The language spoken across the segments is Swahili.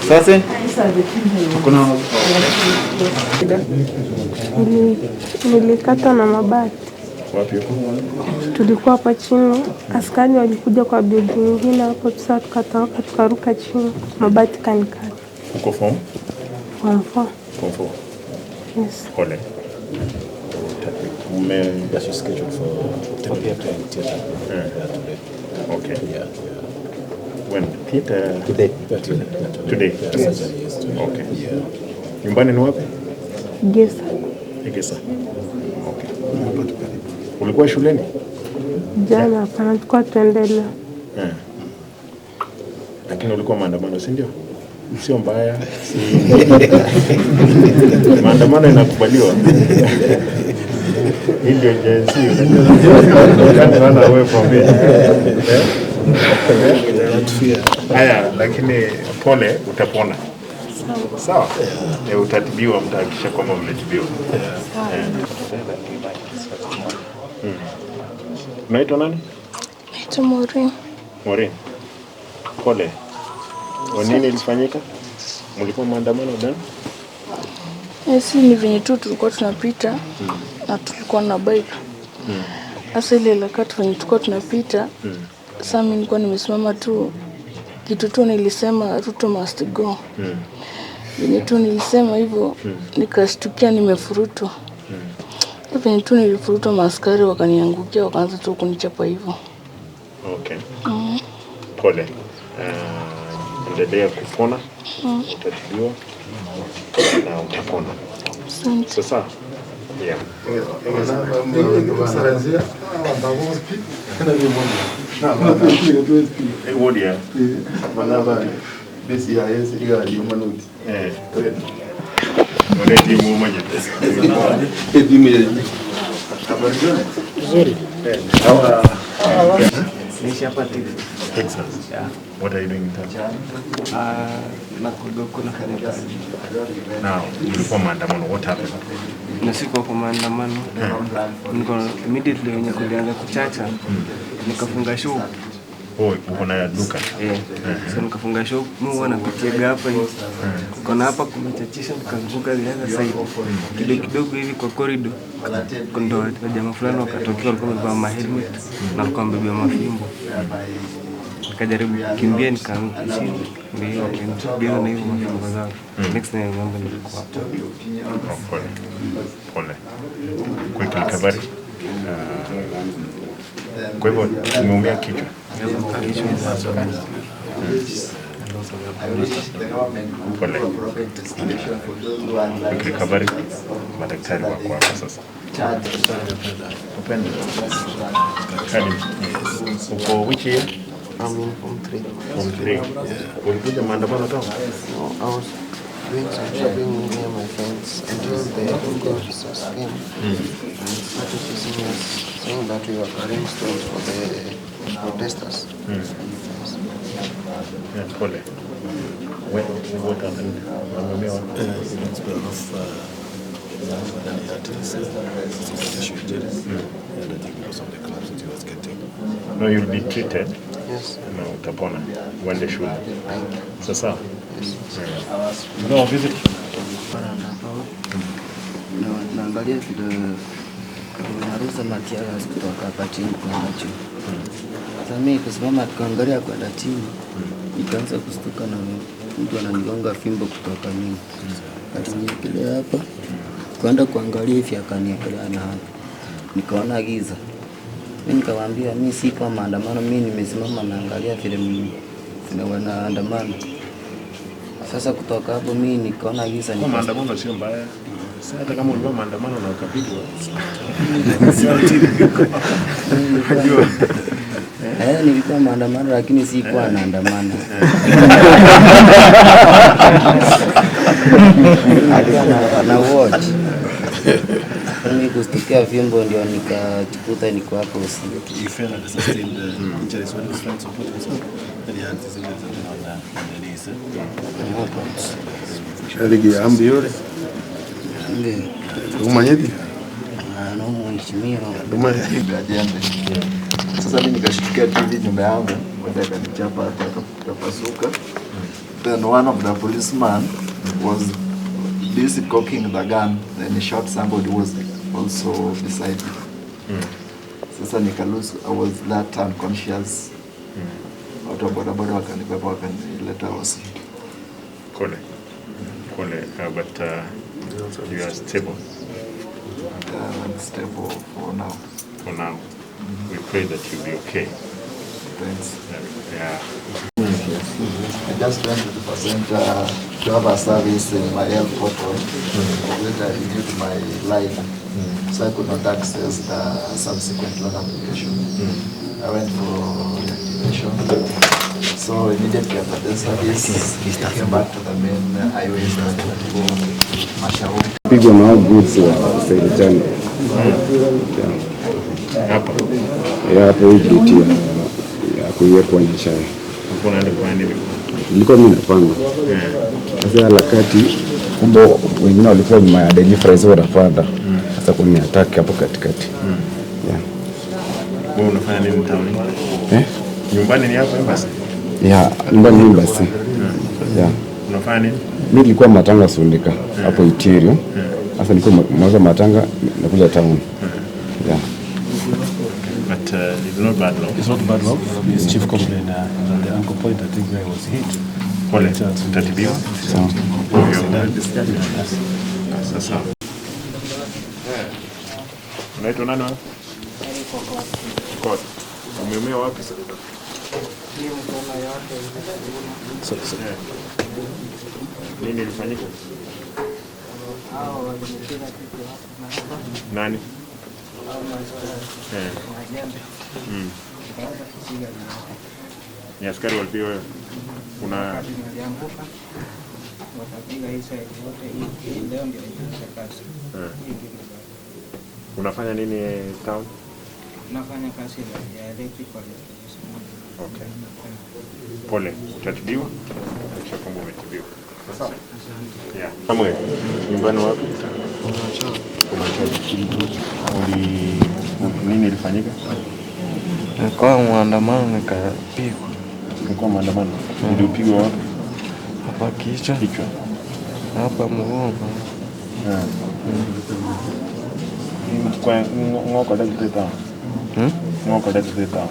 Sasa kuna nilikata na mabati. Wapi huko? Tulikuwa hapa chini, askari walikuja kwa building nyingine hapo, sasa tukatoka tukaruka chini, mabati kanikata. Uko form? Form 4. Form 4. Yes. Pole. That's your schedule for theater. Okay. Yeah. When theater? Today. Okay. Yeah. Nyumbani ni wapi? Gesa. Gesa. Okay. Ulikuwa shuleni? Jana hapana, tulikuwa tuendelea. Lakini ulikuwa maandamano, si ndio? Sio mbaya. Maandamano inakubaliwa. Hii ndio jinsi. Can't run away from it. Haya, lakini pole, utapona. Sawa? Utatibiwa, mtahakikisha kwamba umetibiwa. Unaitwa nani? Naitwa Maureen. Maureen. Pole. Nini ilifanyika? Mlikuwa maandamano gani? Si ni venye tu tulikuwa tunapita na tulikuwa na bike. Sasa ile wakati venye tulikuwa tunapita, sasa mimi nilikuwa nimesimama tu, kitu tu nilisema Ruto must go. Venye tu nilisema hivyo, nikashtukia nimefurutwa. Venye tu nilifurutwa, maaskari wakaniangukia, wakaanza tu kunichapa hivyo. Okay. Pole. Endelea kupona, utatibiwa na utapona. Sasa? Yeah. Wodia. Manaba besi ya yesi ya yumanuti. Wale timu moja. Habari gani? Nzuri. Nishi hapa Texas. Yeah. What are you doing in town? Nakudoko na kanisa. Now, ulikuwa maandamano, what happened? Na siku kwa maandamano. Niko immediately wenye kulianza kuchacha. Nikafunga shop. Uko na duka? So nikafunga shop, mimi wanapitia hapa hivi. Kuna hapa kumechachisha, nikaanguka zile side. Kidogo hivi kwa corridor. Ndo jamaa fulani wakatokea, walikuwa wamevaa mahelmet na walikuwa wamebeba mafimbo. Nikajaribu kukimbia, nikaanguka chini. Ndio wakanipiga na hiyo mafimbo zao. Next time mambo nilikuwa hapo. Pole. Quick recovery. Kwa hivyo umeumia kichwa? Pole. Quick recovery. Madaktari wako hapa sasa. Upendo. Uko which year? I'm in Form 3. Form 3. Ulikuja maandamano toka? No, I was doing some shopping near my friends until the Congo officers came and started chasing us, saying that we were carrying stones for the protesters. Yeah, pole. What happened? It's been off than he had to say. And I think because of the clubs that he was getting. No, you'll be treated. Yes. No, utapona. Uende shule. Sasa? Yes. No, visit. Naangalia vile naruhusa Matias kutoka hapa chini kwenda juu. Sasa mimi kusimama kuangalia kwenda chini, nikaanza kustuka na mtu ananigonga fimbo kutoka nyuma. Akaniekelea hapa, kwenda kuangalia hivi akaniekelea na hapa. Nikaona giza. Mimi nikamwambia mimi si kwa maandamano, mimi nimesimama naangalia vile wanaandamana. Sasa kutoka hapo mimi nikaona giza. Kwa maandamano sio mbaya. Sasa hata kama ulikuwa maandamano na ukapigwa. Nilikuwa maandamano lakini si kwa naandamana. Na watch. Mimi kustukia fimbo ndio nikajikuta niko hapo usiku. You felt like sustained injuries when he was trying to support himself. And he had his injuries on the knees. Aligi ambi yule. Ndio. Umanyeti? mheshimiwa. Duma ya jembe. Sasa mimi nikashtukia TV nyumba yangu, baada kanichapa akapasuka. Then one of the policemen was busy cocking the gun, then he shot somebody who was also beside me. Sasa nikalose, I was that unconscious. Watu wa bodaboda wakanibeba wakanileta hosi. Kole. But you are stable. I'm stable for now. For now. We pray that you'll be okay. Thanks. Yeah. I just went to the center to have a service in my health portal. Later I renewed my line, so I could not access the subsequent loan application. I went for reactivation. So immediately after the service, I came back to the main highway to Mashauri. Pigwa na hao goods wa serikali. Hapa. Hapo hii geti ya kuingia kwa biashara. Kuna nini? Nilikuwa mimi napanga. Sasa harakati kumbe wengine walikuwa nyuma ya Daily Fries wanapanda. Sasa kuna attack hapo katikati. Wewe unafanya nini mtaani? Nyumbani ni hapo basi? Nyumbani ni basi. Unafanya nini? Mimi nilikuwa Matanga Sundika hapo Itirio. Sasa nilikuwa mwanzo Matanga nakuja town. But it's not bad law. It's not bad law. His chief complained that the ankle point I think I was hit. Pole, utatibiwa. Sasa. Unaitwa nani wewe? Kwa. Umeumia wapi sasa? Nini ilifanyika? Nani? Ni askari walipigwa wewe? Unafanya nini town? Nafanya kazi ya electrical. Okay. Pole, utatibiwa? Kisha kwamba umetibiwa. Sawa. Yeah. Kama nyumbani wapi? Nini ilifanyika? Nilikuwa maandamano nikapigwa. Nilikuwa maandamano. Ulipigwa wapi? Hapa kichwa. Hapa mgongo. Kwa ngoko dakika. Ngoko dakika.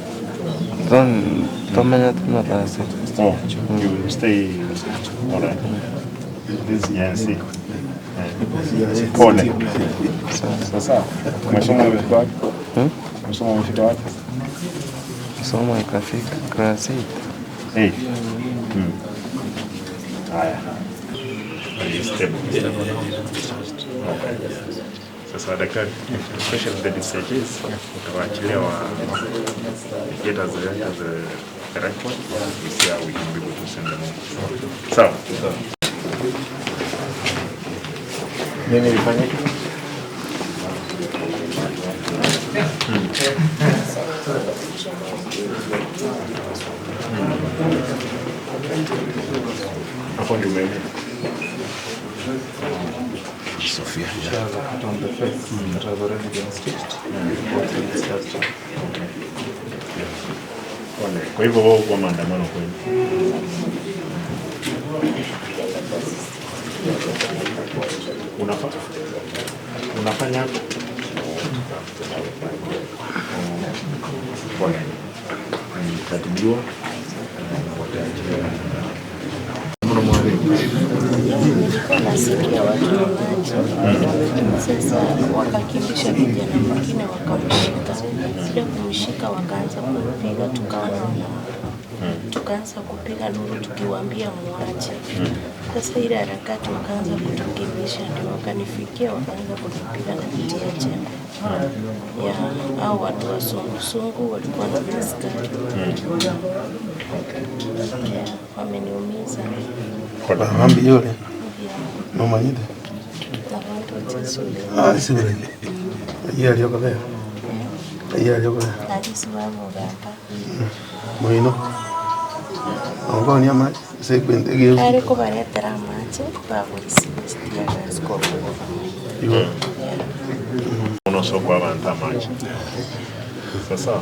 Tomenya tunatasa. So, you stay alright. This YNC. Pole. Sasa, masomo umefika wapi? Masomo umefika wapi? Masomo ikafika class 8. Haya. Sasa daktari, especially the discharges, utawaachilia wa get as the right one. We see how we can be able to send them home. Sawa. Nini ilifanyika? Hapo ndio umeenda. Sophia. On the face. It has already been stitched. Kwa hivyo wao kwa maandamano kweli. Unafanya hapo? Pole. Utatibiwa. Nasikia watu wanaji. Sasa wakakimbisha vijana wengine wakamshika. Sile kumshika wakaanza kupiga, tukaanza kupiga nduru tukiwaambia muache. Sasa ile harakati wakaanza kutukimbisha, ndio wakanifikia wakaanza kunipiga na kutia jembe. Hao watu wa sungu walikuwa na askari. Wameniumiza. Kwa dhambi yule. Mama yule. Sure. Yeye aliyokolea. Bueno. Ahora ni ama se cuenta que Ari ko baretera amache bagurisi bestia gasko. amasoko abantu amaji. Sasa